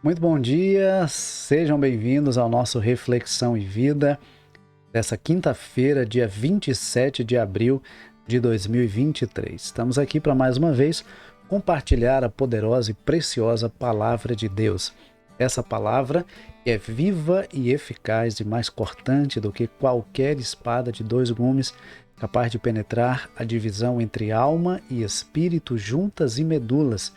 Muito bom dia, sejam bem-vindos ao nosso Reflexão e Vida dessa quinta-feira, dia 27 de abril de 2023. Estamos aqui para mais uma vez compartilhar a poderosa e preciosa Palavra de Deus. Essa palavra é viva e eficaz e mais cortante do que qualquer espada de dois gumes, capaz de penetrar a divisão entre alma e espírito, juntas e medulas,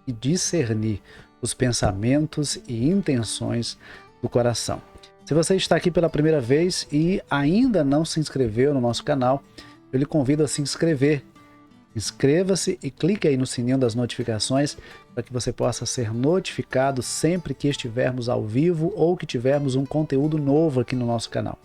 e discernir os pensamentos e intenções do coração. Se você está aqui pela primeira vez e ainda não se inscreveu no nosso canal, eu lhe convido a se inscrever. Inscreva-se e clique aí no sininho das notificações para que você possa ser notificado sempre que estivermos ao vivo ou que tivermos um conteúdo novo aqui no nosso canal.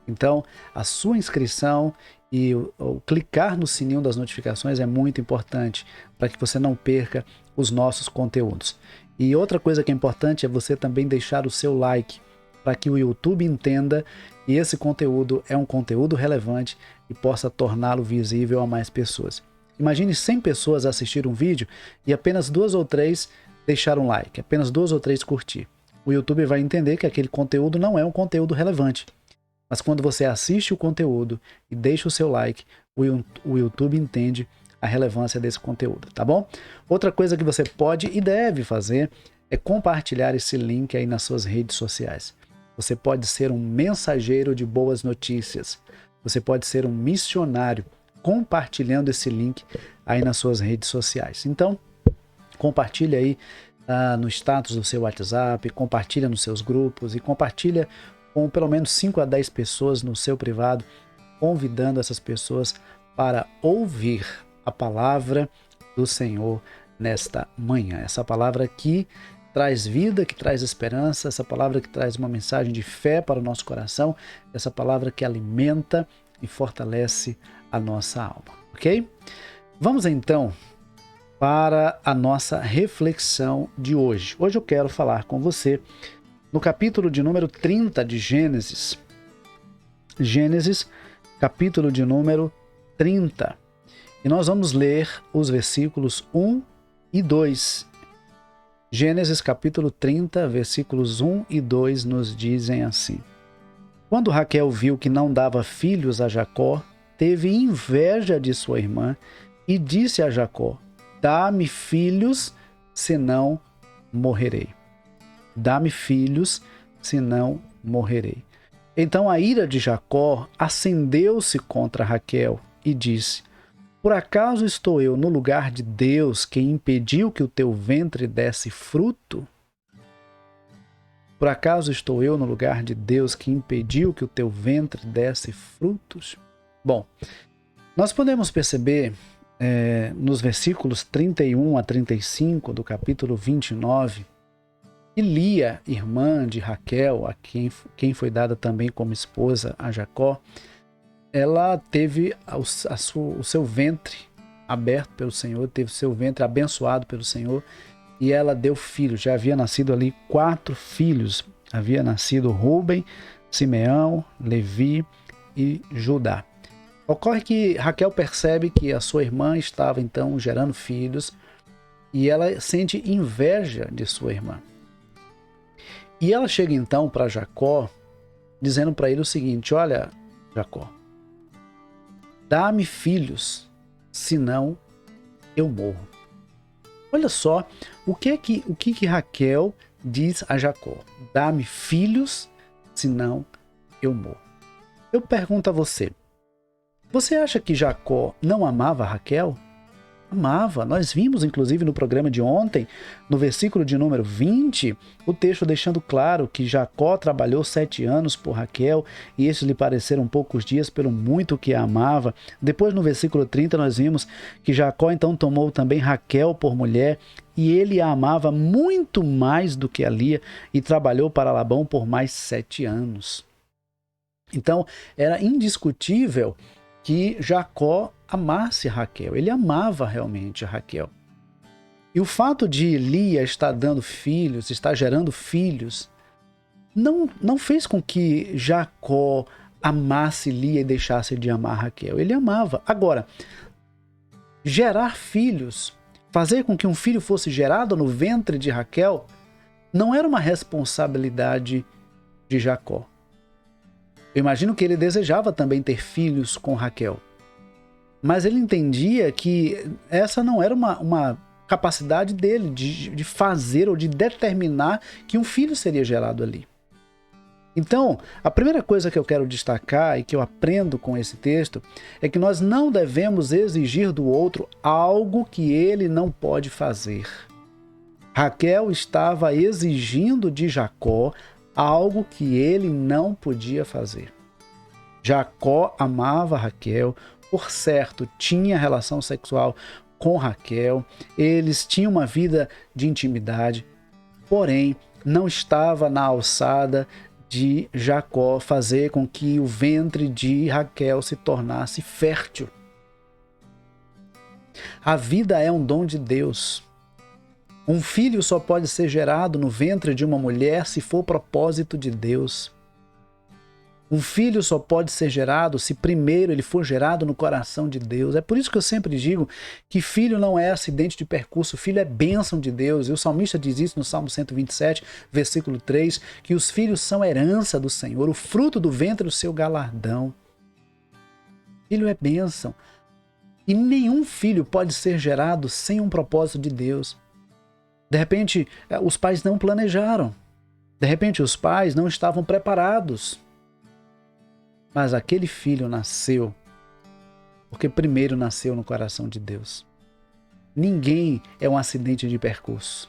Então, a sua inscrição e o clicar no sininho das notificações é muito importante para que você não perca os nossos conteúdos. E outra coisa que é importante é você também deixar o seu like, para que o YouTube entenda que esse conteúdo é um conteúdo relevante e possa torná-lo visível a mais pessoas. Imagine 100 pessoas assistir um vídeo e apenas 2 ou 3 deixar um like, apenas 2 ou 3 curtir. O YouTube vai entender que aquele conteúdo não é um conteúdo relevante. Mas quando você assiste o conteúdo e deixa o seu like, o YouTube entende a relevância desse conteúdo, tá bom? Outra coisa que você pode e deve fazer é compartilhar esse link aí nas suas redes sociais. Você pode ser um mensageiro de boas notícias. Você pode ser um missionário compartilhando esse link aí nas suas redes sociais. Então, compartilha aí no status do seu WhatsApp, compartilha nos seus grupos e compartilha com pelo menos 5 a 10 pessoas no seu privado, convidando essas pessoas para ouvir a palavra do Senhor nesta manhã. Essa palavra que traz vida, que traz esperança, essa palavra que traz uma mensagem de fé para o nosso coração, essa palavra que alimenta e fortalece a nossa alma, ok? Vamos então para a nossa reflexão de hoje. Hoje eu quero falar com você no capítulo de número 30 de Gênesis. Gênesis, capítulo de número 30. E nós vamos ler os versículos 1 e 2. Gênesis capítulo 30, versículos 1 e 2 nos dizem assim: Quando Raquel viu que não dava filhos a Jacó, teve inveja de sua irmã e disse a Jacó: Dá-me filhos, senão morrerei. Dá-me filhos, senão morrerei. Então a ira de Jacó acendeu-se contra Raquel e disse: Por acaso estou eu no lugar de Deus que impediu que o teu ventre desse fruto? Por acaso estou eu no lugar de Deus que impediu que o teu ventre desse frutos? Bom, nós podemos perceber nos versículos 31 a 35 do capítulo 29, que Lia, irmã de Raquel, a quem foi dada também como esposa a Jacó, ela teve o seu ventre aberto pelo Senhor, teve o seu ventre abençoado pelo Senhor, e ela deu filhos. Já havia nascido ali 4 filhos. Havia nascido Rúben, Simeão, Levi e Judá. Ocorre que Raquel percebe que a sua irmã estava então gerando filhos e ela sente inveja de sua irmã. E ela chega então para Jacó, dizendo para ele o seguinte: Olha, Jacó, dá-me filhos, senão eu morro. Olha só o que Raquel diz a Jacó: Dá-me filhos, senão eu morro. Eu pergunto a você: você acha que Jacó não amava Raquel? Amava. Nós vimos, inclusive, no programa de ontem, no versículo de número 20, o texto deixando claro que Jacó trabalhou 7 anos por Raquel e esses lhe pareceram poucos dias pelo muito que a amava. Depois, no versículo 30, nós vimos que Jacó então tomou também Raquel por mulher e ele a amava muito mais do que a Lia e trabalhou para Labão por mais 7 anos. Então, era indiscutível que Jacó amasse Raquel. Ele amava realmente a Raquel. E o fato de Lia estar dando filhos, estar gerando filhos, não fez com que Jacó amasse Lia e deixasse de amar Raquel. Ele amava. Agora, gerar filhos, fazer com que um filho fosse gerado no ventre de Raquel, não era uma responsabilidade de Jacó. Eu imagino que ele desejava também ter filhos com Raquel. Mas ele entendia que essa não era uma capacidade dele de fazer ou de determinar que um filho seria gerado ali. Então, a primeira coisa que eu quero destacar e que eu aprendo com esse texto é que nós não devemos exigir do outro algo que ele não pode fazer. Raquel estava exigindo de Jacó algo que ele não podia fazer. Jacó amava Raquel, por certo, tinha relação sexual com Raquel, eles tinham uma vida de intimidade, porém não estava na alçada de Jacó fazer com que o ventre de Raquel se tornasse fértil. A vida é um dom de Deus. Um filho só pode ser gerado no ventre de uma mulher se for propósito de Deus. Um filho só pode ser gerado se primeiro ele for gerado no coração de Deus. É por isso que eu sempre digo que filho não é acidente de percurso, filho é bênção de Deus. E o salmista diz isso no Salmo 127, versículo 3, que os filhos são herança do Senhor, o fruto do ventre do seu galardão. Filho é bênção. E nenhum filho pode ser gerado sem um propósito de Deus. De repente, os pais não planejaram. De repente, os pais não estavam preparados. Mas aquele filho nasceu porque primeiro nasceu no coração de Deus. Ninguém é um acidente de percurso.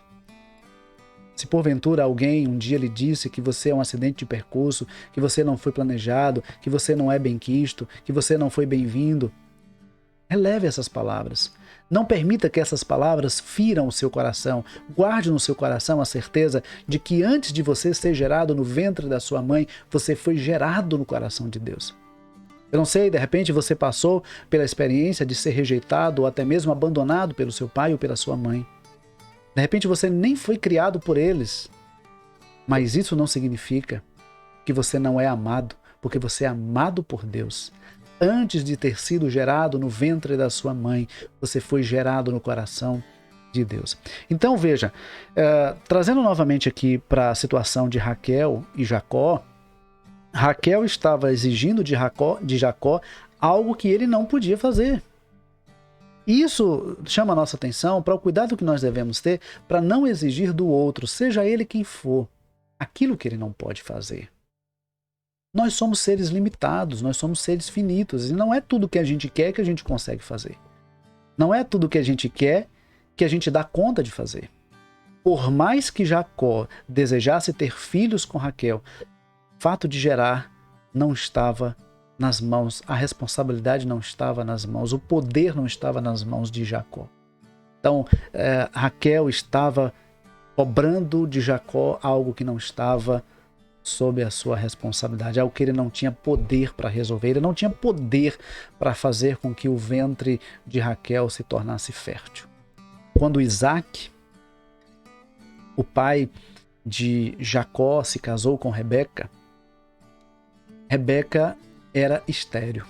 Se porventura alguém um dia lhe disse que você é um acidente de percurso, que você não foi planejado, que você não é benquisto, que você não foi bem-vindo, releve essas palavras. Não permita que essas palavras firam o seu coração. Guarde no seu coração a certeza de que antes de você ser gerado no ventre da sua mãe, você foi gerado no coração de Deus. Eu não sei, de repente você passou pela experiência de ser rejeitado ou até mesmo abandonado pelo seu pai ou pela sua mãe. De repente você nem foi criado por eles. Mas isso não significa que você não é amado, porque você é amado por Deus. Antes de ter sido gerado no ventre da sua mãe, você foi gerado no coração de Deus. Então veja, trazendo novamente aqui para a situação de Raquel e Jacó, Raquel estava exigindo de Jacó algo que ele não podia fazer. Isso chama a nossa atenção para o cuidado que nós devemos ter para não exigir do outro, seja ele quem for, aquilo que ele não pode fazer. Nós somos seres limitados, nós somos seres finitos, e não é tudo que a gente quer que a gente consegue fazer. Não é tudo que a gente quer que a gente dá conta de fazer. Por mais que Jacó desejasse ter filhos com Raquel, o fato de gerar não estava nas mãos, a responsabilidade não estava nas mãos, o poder não estava nas mãos de Jacó. Então, Raquel estava cobrando de Jacó algo que não estava sob a sua responsabilidade, algo que ele não tinha poder para resolver, ele não tinha poder para fazer com que o ventre de Raquel se tornasse fértil. Quando Isaac, o pai de Jacó, se casou com Rebeca, Rebeca era estéril.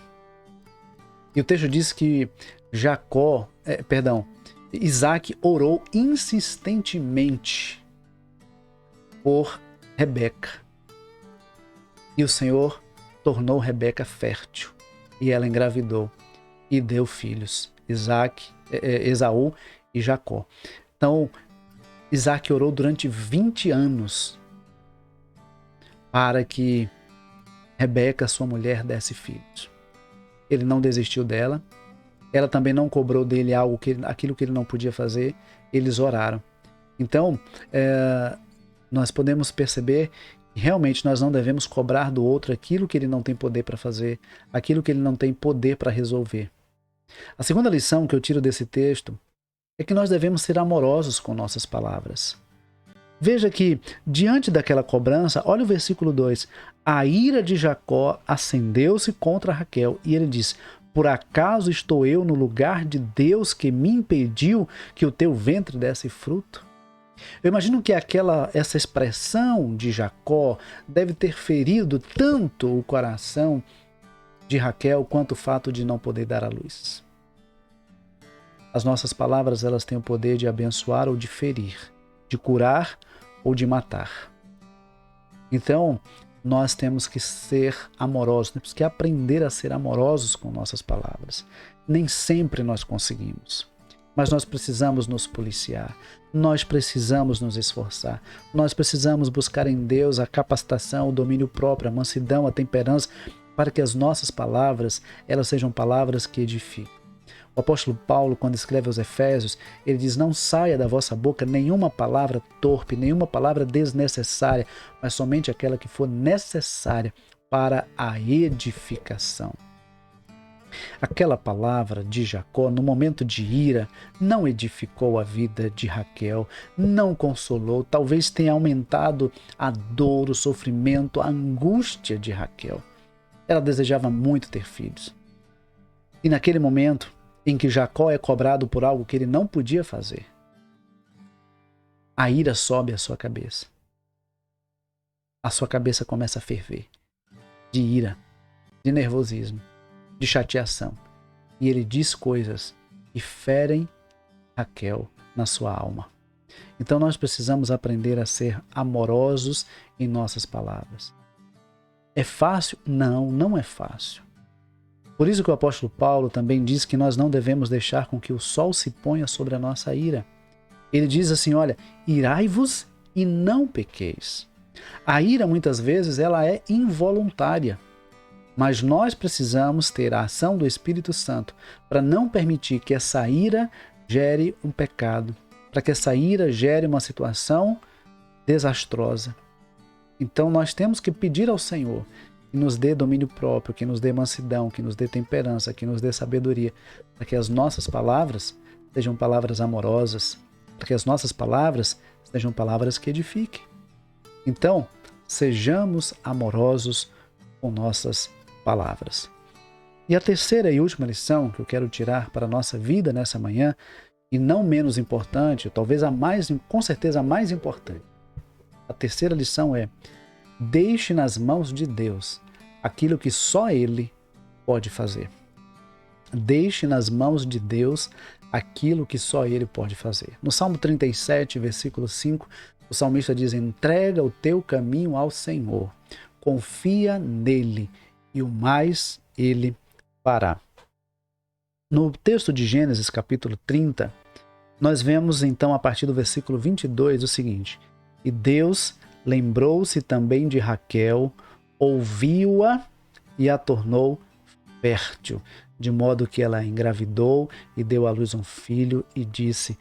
E o texto diz que Isaac orou insistentemente por Rebeca. E o Senhor tornou Rebeca fértil, e ela engravidou e deu filhos, Esaú e Jacó. Então, Isaac orou durante 20 anos para que Rebeca, sua mulher, desse filhos. Ele não desistiu dela, ela também não cobrou dele aquilo que ele não podia fazer, eles oraram. Então, nós podemos perceber realmente nós não devemos cobrar do outro aquilo que ele não tem poder para fazer, aquilo que ele não tem poder para resolver. A segunda lição que eu tiro desse texto é que nós devemos ser amorosos com nossas palavras. Veja que, diante daquela cobrança, olha o versículo 2, a ira de Jacó acendeu-se contra Raquel e ele diz, por acaso estou eu no lugar de Deus que me impediu que o teu ventre desse fruto? Eu imagino que essa expressão de Jacó deve ter ferido tanto o coração de Raquel quanto o fato de não poder dar à luz. As nossas palavras, elas têm o poder de abençoar ou de ferir, de curar ou de matar. Então, nós temos que ser amorosos, temos que aprender a ser amorosos com nossas palavras. Nem sempre nós conseguimos, mas nós precisamos nos policiar, nós precisamos nos esforçar, nós precisamos buscar em Deus a capacitação, o domínio próprio, a mansidão, a temperança, para que as nossas palavras, elas sejam palavras que edificam. O apóstolo Paulo, quando escreve aos Efésios, ele diz: não saia da vossa boca nenhuma palavra torpe, nenhuma palavra desnecessária, mas somente aquela que for necessária para a edificação. Aquela palavra de Jacó, no momento de ira, não edificou a vida de Raquel, não consolou, talvez tenha aumentado a dor, o sofrimento, a angústia de Raquel. Ela desejava muito ter filhos. E naquele momento em que Jacó é cobrado por algo que ele não podia fazer, a ira sobe à sua cabeça. A sua cabeça começa a ferver de ira, de nervosismo, de chateação. E ele diz coisas que ferem Raquel na sua alma. Então nós precisamos aprender a ser amorosos em nossas palavras. É fácil? Não, não é fácil. Por isso que o apóstolo Paulo também diz que nós não devemos deixar com que o sol se ponha sobre a nossa ira. Ele diz assim, olha, irai-vos e não pequeis. A ira muitas vezes ela é involuntária, mas nós precisamos ter a ação do Espírito Santo para não permitir que essa ira gere um pecado, para que essa ira gere uma situação desastrosa. Então nós temos que pedir ao Senhor que nos dê domínio próprio, que nos dê mansidão, que nos dê temperança, que nos dê sabedoria, para que as nossas palavras sejam palavras amorosas, para que as nossas palavras sejam palavras que edifiquem. Então, sejamos amorosos com nossas palavras. E a terceira e última lição que eu quero tirar para a nossa vida nessa manhã, e não menos importante, talvez com certeza a mais importante. A terceira lição é: deixe nas mãos de Deus aquilo que só Ele pode fazer. Deixe nas mãos de Deus aquilo que só Ele pode fazer. No Salmo 37, versículo 5, o salmista diz: entrega o teu caminho ao Senhor, confia nele e o mais Ele fará. No texto de Gênesis, capítulo 30, nós vemos então a partir do versículo 22 o seguinte: e Deus lembrou-se também de Raquel, ouviu-a e a tornou fértil, de modo que ela engravidou e deu à luz um filho e disse: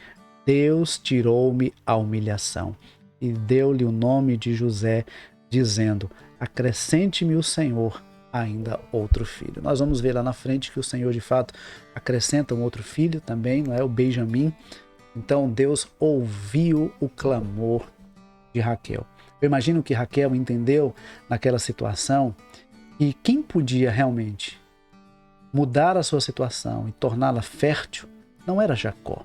Deus tirou-me a humilhação. E deu-lhe o nome de José, dizendo: acrescente-me o Senhor ainda outro filho. Nós vamos ver lá na frente que o Senhor de fato acrescenta um outro filho também, não é? O Benjamim. Então Deus ouviu o clamor de Raquel. Eu imagino que Raquel entendeu naquela situação que quem podia realmente mudar a sua situação e torná-la fértil não era Jacó.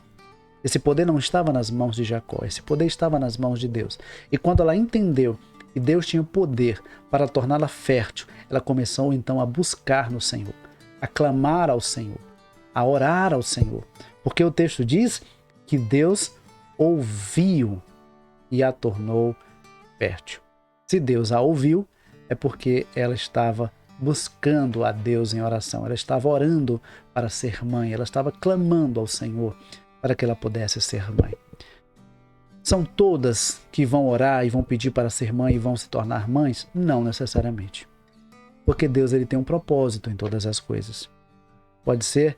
Esse poder não estava nas mãos de Jacó, esse poder estava nas mãos de Deus. E quando ela entendeu que Deus tinha o poder para torná-la fértil, ela começou então a buscar no Senhor, a clamar ao Senhor, a orar ao Senhor. Porque o texto diz que Deus ouviu e a tornou fértil. Se Deus a ouviu, é porque ela estava buscando a Deus em oração, ela estava orando para ser mãe, ela estava clamando ao Senhor para que ela pudesse ser mãe. São todas que vão orar e vão pedir para ser mãe e vão se tornar mães? Não necessariamente. Porque Deus ele tem um propósito em todas as coisas. Pode ser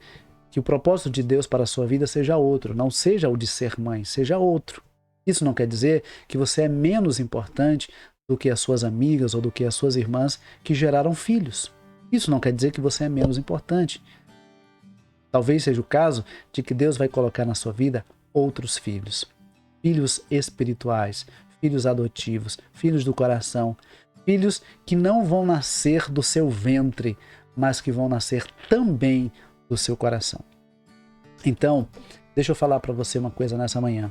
que o propósito de Deus para a sua vida seja outro, não seja o de ser mãe, seja outro. Isso não quer dizer que você é menos importante do que as suas amigas ou do que as suas irmãs que geraram filhos. Isso não quer dizer que você é menos importante. Talvez seja o caso de que Deus vai colocar na sua vida outros filhos. Filhos espirituais, filhos adotivos, filhos do coração. Filhos que não vão nascer do seu ventre, mas que vão nascer também do seu coração. Então, deixa eu falar para você uma coisa nessa manhã.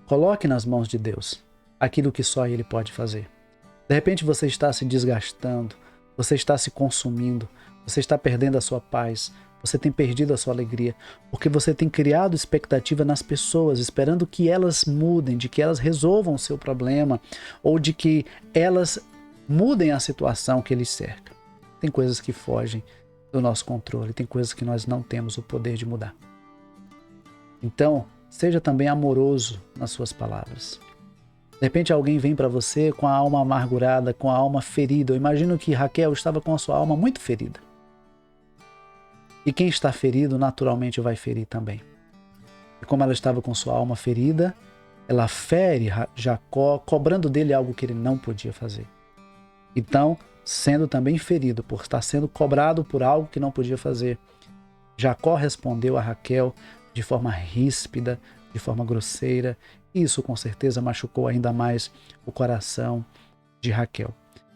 Coloque nas mãos de Deus aquilo que só Ele pode fazer. De repente você está se desgastando, você está se consumindo, você está perdendo a sua paz, você tem perdido a sua alegria, porque você tem criado expectativa nas pessoas, esperando que elas mudem, de que elas resolvam o seu problema, ou de que elas mudem a situação que lhes cerca. Tem coisas que fogem do nosso controle, tem coisas que nós não temos o poder de mudar. Então, seja também amoroso nas suas palavras. De repente alguém vem para você com a alma amargurada, com a alma ferida. Eu imagino que Raquel estava com a sua alma muito ferida. E quem está ferido, naturalmente vai ferir também. E como ela estava com sua alma ferida, ela fere Jacó, cobrando dele algo que ele não podia fazer. Então, sendo também ferido por estar sendo cobrado por algo que não podia fazer, Jacó respondeu a Raquel de forma ríspida, de forma grosseira. Isso com certeza machucou ainda mais o coração de Raquel.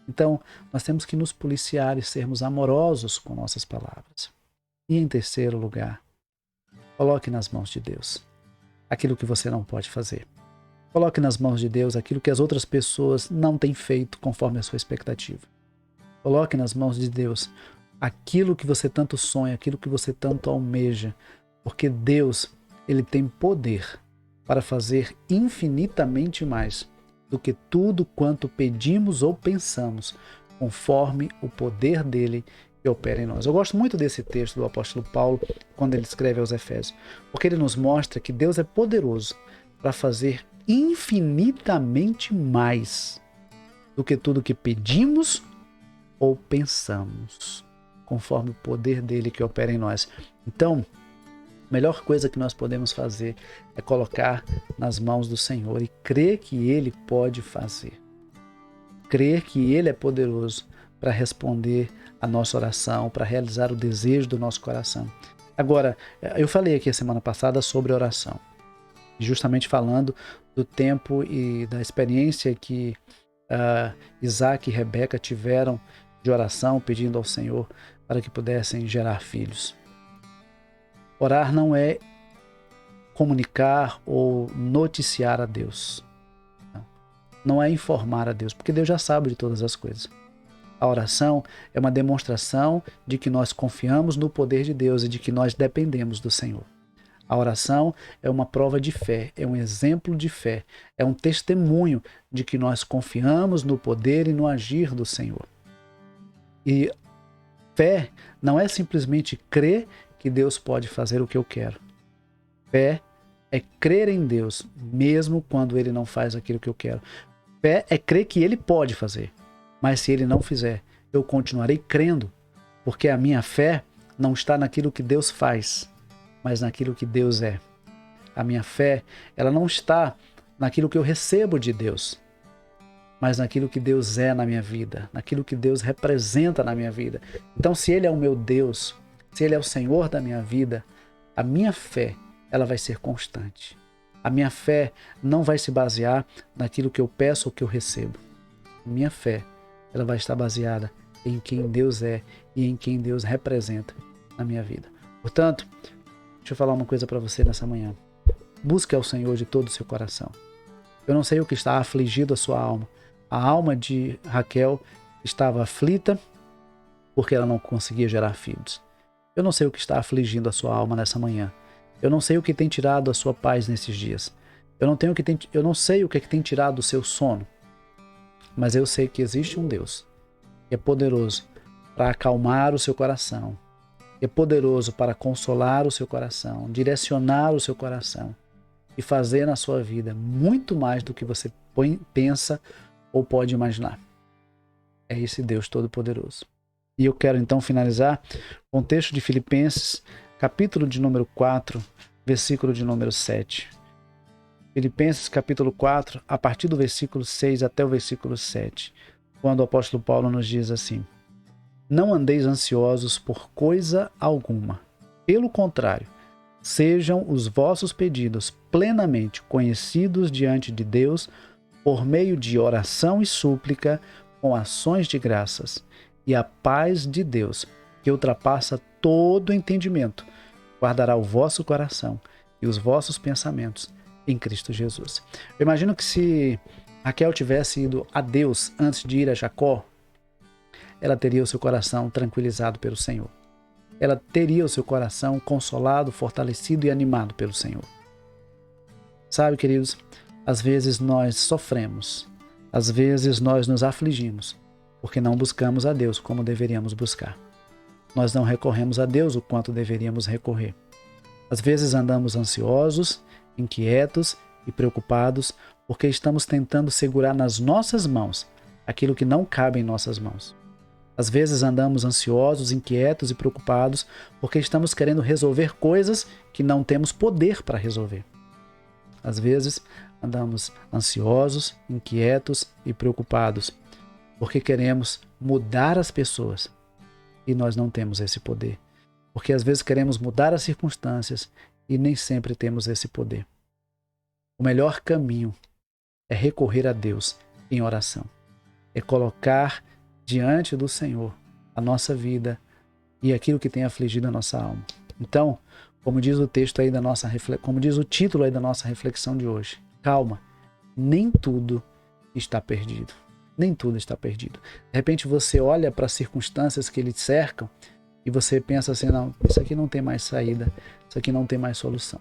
Então, nós temos que nos policiar e sermos amorosos com nossas palavras. E em terceiro lugar, coloque nas mãos de Deus aquilo que você não pode fazer. Coloque nas mãos de Deus aquilo que as outras pessoas não têm feito conforme a sua expectativa. Coloque nas mãos de Deus aquilo que você tanto sonha, aquilo que você tanto almeja, porque Deus, Ele tem poder para fazer infinitamente mais do que tudo quanto pedimos ou pensamos, conforme o poder dele que opera em nós. Eu gosto muito desse texto do apóstolo Paulo, quando ele escreve aos Efésios, porque ele nos mostra que Deus é poderoso para fazer infinitamente mais do que tudo que pedimos ou pensamos, conforme o poder dele que opera em nós. Então, a melhor coisa que nós podemos fazer é colocar nas mãos do Senhor e crer que Ele pode fazer. Crer que Ele é poderoso para responder a nossa oração, para realizar o desejo do nosso coração. Agora, eu falei aqui a semana passada sobre oração, justamente falando do tempo e da experiência que Isaac e Rebeca tiveram de oração, pedindo ao Senhor para que pudessem gerar filhos. Orar não é comunicar ou noticiar a Deus. Não é informar a Deus, porque Deus já sabe de todas as coisas. A oração é uma demonstração de que nós confiamos no poder de Deus e de que nós dependemos do Senhor. A oração é uma prova de fé, é um exemplo de fé, é um testemunho de que nós confiamos no poder e no agir do Senhor. E fé não é simplesmente crer que Deus pode fazer o que eu quero. Fé é crer em Deus, mesmo quando Ele não faz aquilo que eu quero. Fé é crer que Ele pode fazer, mas se Ele não fizer, eu continuarei crendo, porque a minha fé não está naquilo que Deus faz, mas naquilo que Deus é. A minha fé, ela não está naquilo que eu recebo de Deus, mas naquilo que Deus é na minha vida, naquilo que Deus representa na minha vida. Então, se Ele é o meu Deus, se Ele é o Senhor da minha vida, a minha fé, ela vai ser constante. A minha fé não vai se basear naquilo que eu peço ou que eu recebo. A minha fé, ela vai estar baseada em quem Deus é e em quem Deus representa na minha vida. Portanto, deixa eu falar uma coisa para você nessa manhã. Busque ao Senhor de todo o seu coração. Eu não sei o que está afligido a sua alma. A alma de Raquel estava aflita porque ela não conseguia gerar filhos. Eu não sei o que está afligindo a sua alma nessa manhã. Eu não sei o que tem tirado a sua paz nesses dias. Eu não sei o que tem tirado o seu sono. Mas eu sei que existe um Deus que é poderoso para acalmar o seu coração, que é poderoso para consolar o seu coração, direcionar o seu coração e fazer na sua vida muito mais do que você pensa ou pode imaginar. É esse Deus Todo-Poderoso. E eu quero então finalizar com o texto de Filipenses, capítulo de número 4, versículo de número 7. Filipenses capítulo 4, a partir do versículo 6 até o versículo 7, quando o apóstolo Paulo nos diz assim: Não andeis ansiosos por coisa alguma. Pelo contrário, sejam os vossos pedidos plenamente conhecidos diante de Deus por meio de oração e súplica com ações de graças. E a paz de Deus, que ultrapassa todo entendimento, guardará o vosso coração e os vossos pensamentos em Cristo Jesus. Eu imagino que se Raquel tivesse ido a Deus antes de ir a Jacó, ela teria o seu coração tranquilizado pelo Senhor. ela teria o seu coração consolado, fortalecido e animado pelo Senhor. Sabe, queridos, às vezes nós sofremos, às vezes nós nos afligimos, porque não buscamos a Deus como deveríamos buscar. Nós não recorremos a Deus o quanto deveríamos recorrer. Às vezes andamos ansiosos, inquietos e preocupados porque estamos tentando segurar nas nossas mãos aquilo que não cabe em nossas mãos. Às vezes andamos ansiosos, inquietos e preocupados porque estamos querendo resolver coisas que não temos poder para resolver. Às vezes andamos ansiosos, inquietos e preocupados porque queremos mudar as pessoas e nós não temos esse poder. Porque às vezes queremos mudar as circunstâncias e nem sempre temos esse poder. O melhor caminho é recorrer a Deus em oração. É colocar diante do Senhor a nossa vida e aquilo que tem afligido a nossa alma. Então, como diz o texto aí como diz o título aí da nossa reflexão de hoje, calma, nem tudo está perdido. Nem tudo está perdido. De repente você olha para as circunstâncias que lhe cercam e você pensa assim, não, isso aqui não tem mais saída, isso aqui não tem mais solução.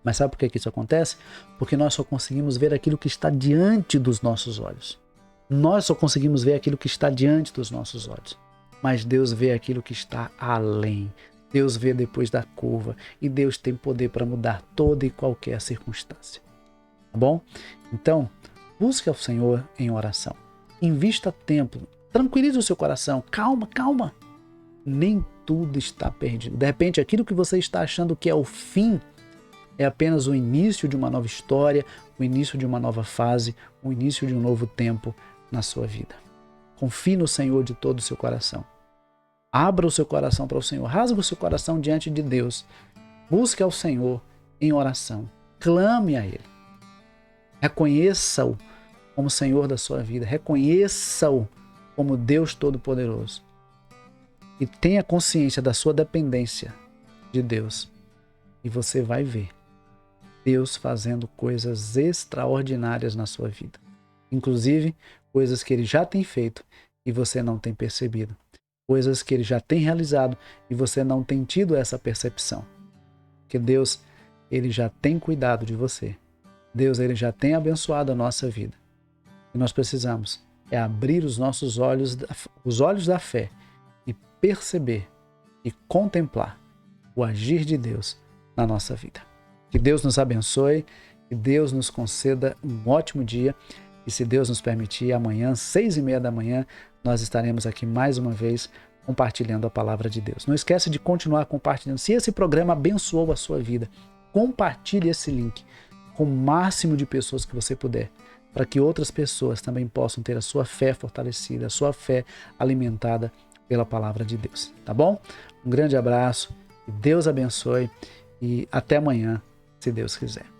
Mas sabe por que isso acontece? Porque nós só conseguimos ver aquilo que está diante dos nossos olhos. Nós só conseguimos ver aquilo que está diante dos nossos olhos. Mas Deus vê aquilo que está além. Deus vê depois da curva. E Deus tem poder para mudar toda e qualquer circunstância. Tá bom? Então, busque ao Senhor em oração. Invista tempo. Tranquilize o seu coração. Calma, calma. Nem tudo está perdido. De repente, aquilo que você está achando que é o fim é apenas o início de uma nova história, o início de uma nova fase, o início de um novo tempo na sua vida. Confie no Senhor de todo o seu coração. Abra o seu coração para o Senhor. Rasgue o seu coração diante de Deus. Busque ao Senhor em oração. Clame a Ele. Reconheça-o como Senhor da sua vida. Reconheça-o como Deus Todo-Poderoso. E tenha consciência da sua dependência de Deus. E você vai ver Deus fazendo coisas extraordinárias na sua vida. Inclusive, coisas que Ele já tem feito e você não tem percebido. Coisas que Ele já tem realizado e você não tem tido essa percepção. Porque Deus, Ele já tem cuidado de você. Deus, Ele já tem abençoado a nossa vida. O que nós precisamos é abrir os nossos olhos da fé e perceber e contemplar o agir de Deus na nossa vida. Que Deus nos abençoe, que Deus nos conceda um ótimo dia e, se Deus nos permitir, amanhã, 6h30 da manhã, nós estaremos aqui mais uma vez compartilhando a palavra de Deus. Não esquece de continuar compartilhando. Se esse programa abençoou a sua vida, compartilhe esse link com o máximo de pessoas que você puder, para que outras pessoas também possam ter a sua fé fortalecida, a sua fé alimentada pela palavra de Deus. Tá bom? Um grande abraço, que Deus abençoe e até amanhã, se Deus quiser.